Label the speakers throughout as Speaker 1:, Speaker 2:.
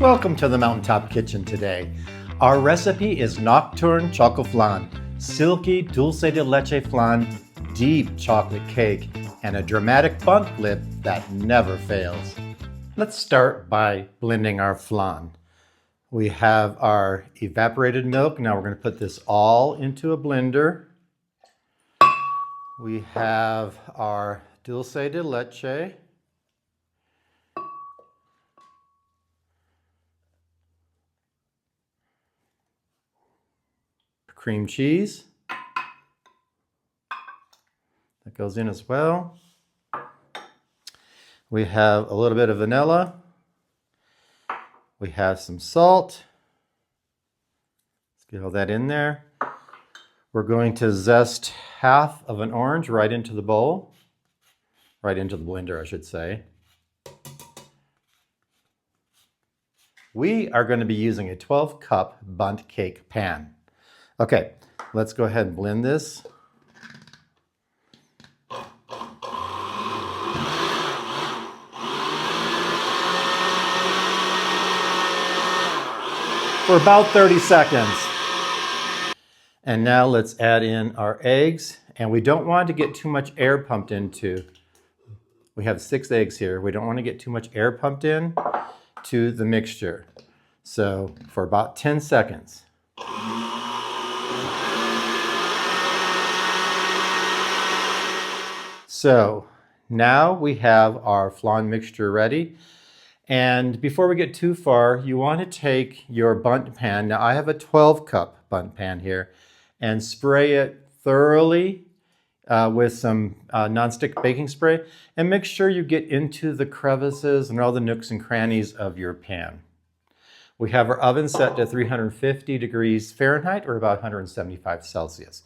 Speaker 1: Welcome to the Mountaintop Kitchen today. Our recipe is Nocturne Chocoflan, silky Dulce de Leche flan, deep chocolate cake, and a dramatic Bundt flip that never fails. Let's start by blending our flan. We have our evaporated milk. Now we're going to put this all into a blender. We have our Dulce de Leche. Cream cheese. That goes in as well. We have a little bit of vanilla. We have some salt. Let's get all that in there. We're going to zest half of an orange right into the bowl. Right into the blender, I should say. We are going to be using a 12-cup Bundt cake pan. Okay, let's go ahead and blend this. For about 30 seconds. And now let's add in our eggs. And we don't want to get too much air pumped into. We have 6 eggs here. We don't want to get too much air pumped in to the mixture. So for about 10 seconds. So now we have our flan mixture ready. And before we get too far, you want to take your Bundt pan. Now I have a 12-cup Bundt pan here, and spray it thoroughly with some nonstick baking spray, and make sure you get into the crevices and all the nooks and crannies of your pan. We have our oven set to 350 degrees Fahrenheit or about 175 Celsius.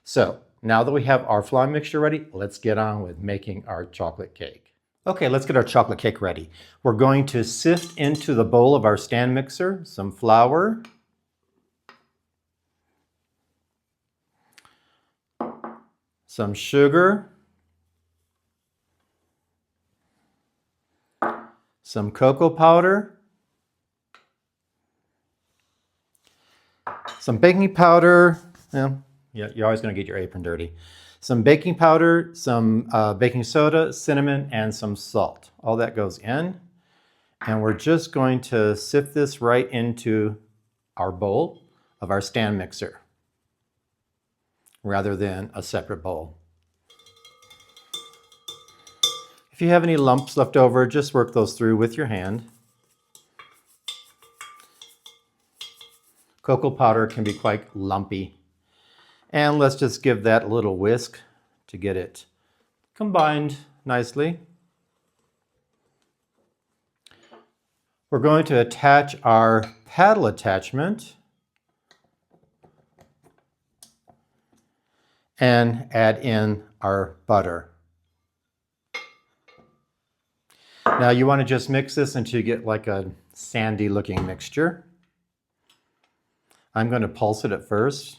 Speaker 1: So now that we have our flan mixture ready, let's get on with making our chocolate cake. Okay, let's get our chocolate cake ready. We're going to sift into the bowl of our stand mixer some flour, some sugar, some cocoa powder, some baking powder. You're always going to get your apron dirty. Some baking powder, some baking soda, cinnamon, and some salt. All that goes in. And we're just going to sift this right into our bowl of our stand mixer, rather than a separate bowl. If you have any lumps left over, just work those through with your hand. Cocoa powder can be quite lumpy. And let's just give that a little whisk to get it combined nicely. We're going to attach our paddle attachment and add in our butter. Now you want to just mix this until you get like a sandy looking mixture. I'm going to pulse it at first.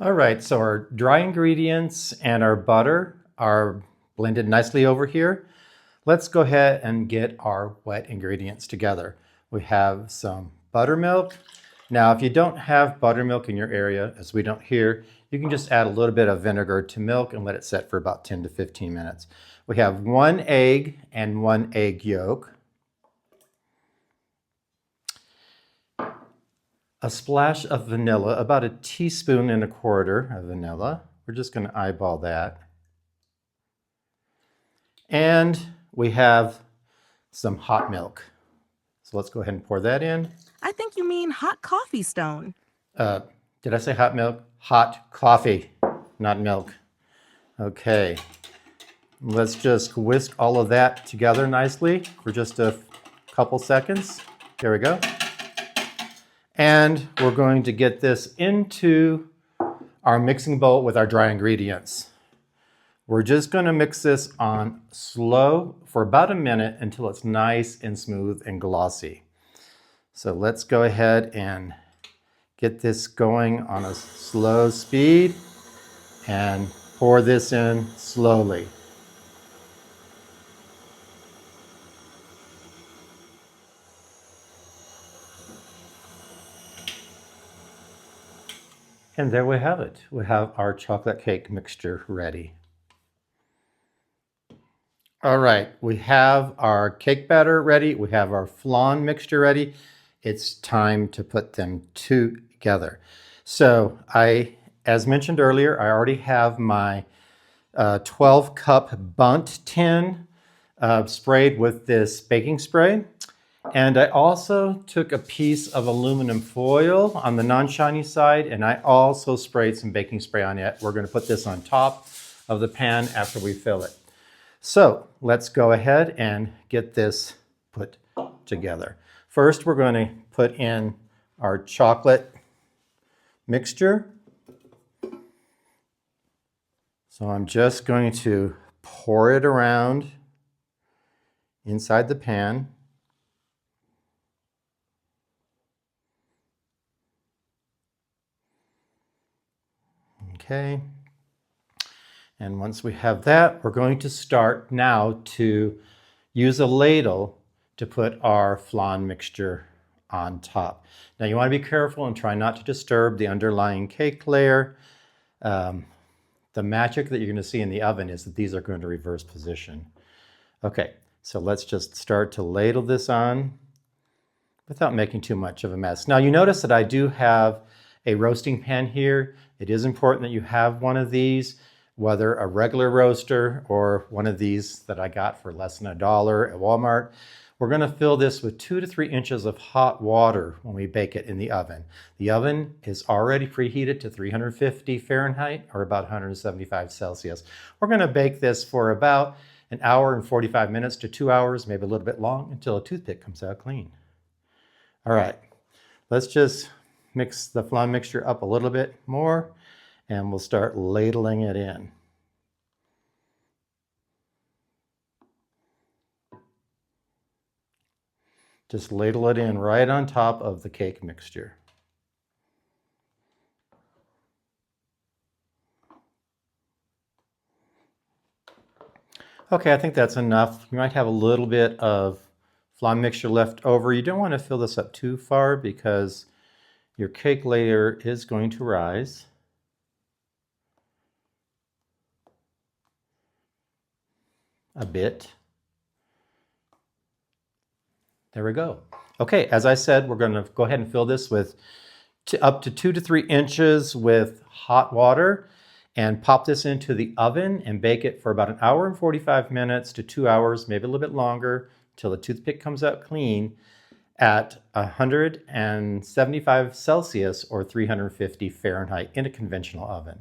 Speaker 1: All right, so our dry ingredients and our butter are blended nicely over here. Let's go ahead and get our wet ingredients together. We have some buttermilk. Now, if you don't have buttermilk in your area, as we don't here, you can just add a little bit of vinegar to milk and let it set for about 10 to 15 minutes. We have 1 egg and 1 egg yolk. A splash of vanilla, about 1.25 teaspoons of vanilla. We're just going to eyeball that. And we have some hot milk. So let's go ahead and pour that in.
Speaker 2: I think you mean hot coffee, Stone.
Speaker 1: Did I say hot milk? Hot coffee, not milk. Okay. Let's just whisk all of that together nicely for just a couple seconds. There we go. And we're going to get this into our mixing bowl with our dry ingredients. We're just going to mix this on slow for about a minute until it's nice and smooth and glossy. So let's go ahead and get this going on a slow speed and pour this in slowly. And there we have it. We have our chocolate cake mixture ready. All right, we have our cake batter ready. We have our flan mixture ready. It's time to put them together. So as mentioned earlier, I already have my 12-cup Bundt tin sprayed with this baking spray. And I also took a piece of aluminum foil on the non-shiny side, and I also sprayed some baking spray on it. We're going to put this on top of the pan after we fill it. So let's go ahead and get this put together. First, we're going to put in our chocolate mixture. So I'm just going to pour it around inside the pan. Okay. And once we have that, we're going to start now to use a ladle to put our flan mixture on top. Now you want to be careful and try not to disturb the underlying cake layer. The magic that you're going to see in the oven is that these are going to reverse position. Okay, so let's just start to ladle this on without making too much of a mess. Now you notice that I do have a roasting pan here. It is important that you have one of these, whether a regular roaster or one of these that I got for less than $1 at Walmart. We're going to fill this with 2 to 3 inches of hot water when we bake it in the oven. The oven is already preheated to 350 Fahrenheit or about 175 Celsius. We're going to bake this for about an hour and 45 minutes to 2 hours, maybe a little bit long, until a toothpick comes out clean. All right, let's just mix the flan mixture up a little bit more and we'll start ladling it in. Just ladle it in right on top of the cake mixture. Okay, I think that's enough. You might have a little bit of flan mixture left over. You don't want to fill this up too far because your cake layer is going to rise. A bit. There we go. Okay, as I said, we're going to go ahead and fill this with up to 2 to 3 inches with hot water and pop this into the oven and bake it for about an hour and 45 minutes to 2 hours, maybe a little bit longer, till the toothpick comes out clean at 175 Celsius or 350 Fahrenheit in a conventional oven.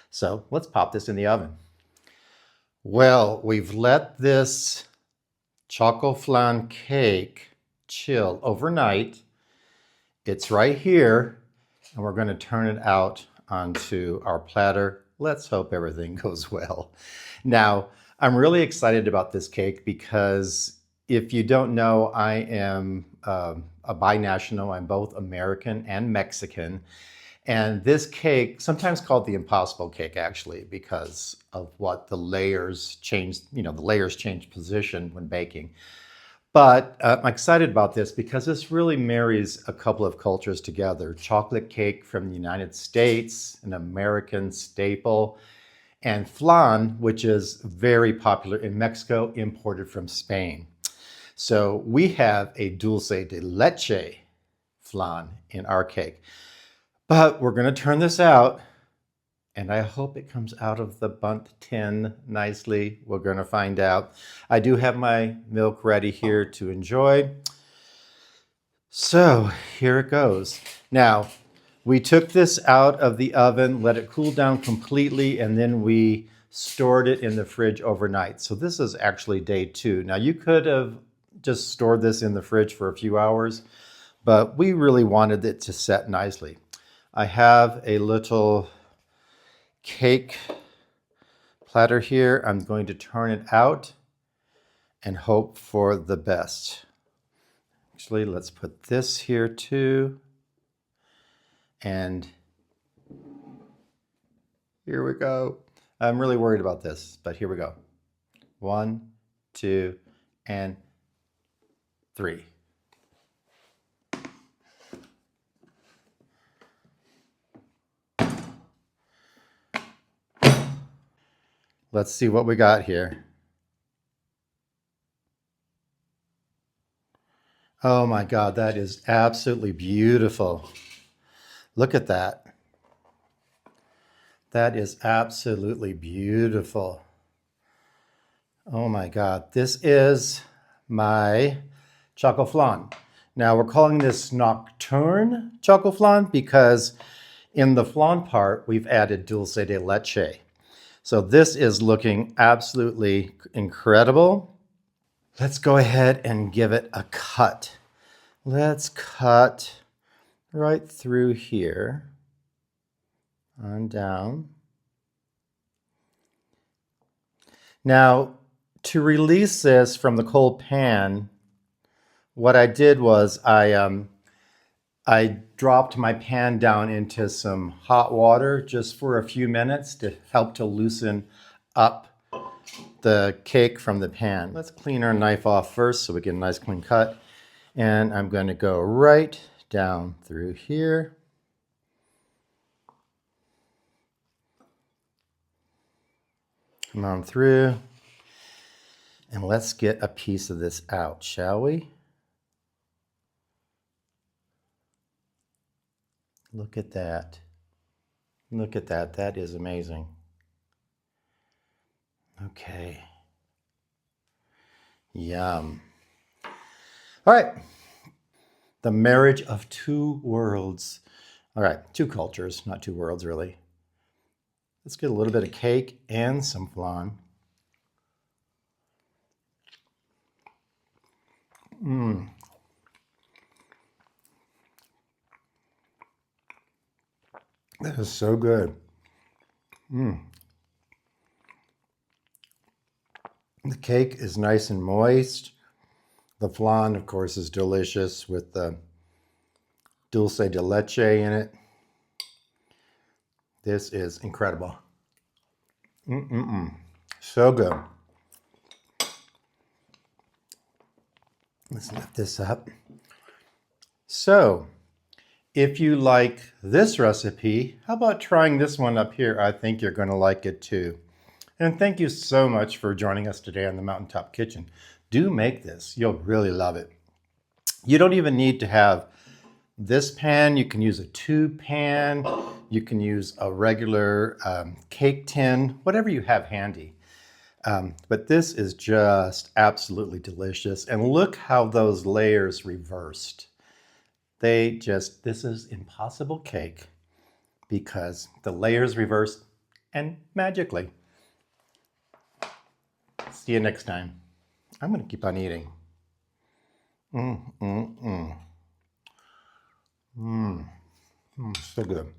Speaker 1: So let's pop this in the oven. Well, we've let this chocoflan cake chill overnight. It's right here, and we're going to turn it out onto our platter. Let's hope everything goes well. Now, I'm really excited about this cake because if you don't know, I am a binational. I'm both American and Mexican. And this cake, sometimes called the impossible cake actually, because of what the layers change, the layers change position when baking. But I'm excited about this because this really marries a couple of cultures together. Chocolate cake from the United States, an American staple, and flan, which is very popular in Mexico, imported from Spain. So we have a dulce de leche flan in our cake. But we're going to turn this out, and I hope it comes out of the Bundt tin nicely. We're going to find out. I do have my milk ready here to enjoy. So here it goes. Now, we took this out of the oven, let it cool down completely, and then we stored it in the fridge overnight. So this is actually day 2. Now, you could have just stored this in the fridge for a few hours, but we really wanted it to set nicely. I have a little cake platter here. I'm going to turn it out and hope for the best. Actually, let's put this here too. And here we go. I'm really worried about this, but here we go. 1, 2, and 3. Let's see what we got here. Oh my God, that is absolutely beautiful. Look at that. That is absolutely beautiful. Oh my God, this is my Chocoflan. Now we're calling this Nocturne Chocoflan because in the flan part, we've added Dulce de Leche. So this is looking absolutely incredible. Let's go ahead and give it a cut. Let's cut right through here on down. Now, to release this from the cold pan, what I did was I dropped my pan down into some hot water just for a few minutes to help to loosen up the cake from the pan. Let's clean our knife off first so we get a nice clean cut. And I'm going to go right down through here. Come on through. And let's get a piece of this out, shall we? Look at that. Look at that. That is amazing. Okay. Yum. All right. The marriage of two worlds. All right. Two cultures, not two worlds, really. Let's get a little bit of cake and some flan. Mmm. That is so good. Mmm. The cake is nice and moist. The flan, of course, is delicious with the dulce de leche in it. This is incredible. So good. Let's lift this up. So, if you like this recipe, how about trying this one up here? I think you're going to like it too. And thank you so much for joining us today on the Mountaintop Kitchen. Do make this. You'll really love it. You don't even need to have this pan. You can use a tube pan. You can use a regular cake tin, whatever you have handy. But this is just absolutely delicious. And look how those layers reversed. This is impossible cake because the layers reversed and magically. See you next time. I'm going to keep on eating. So good.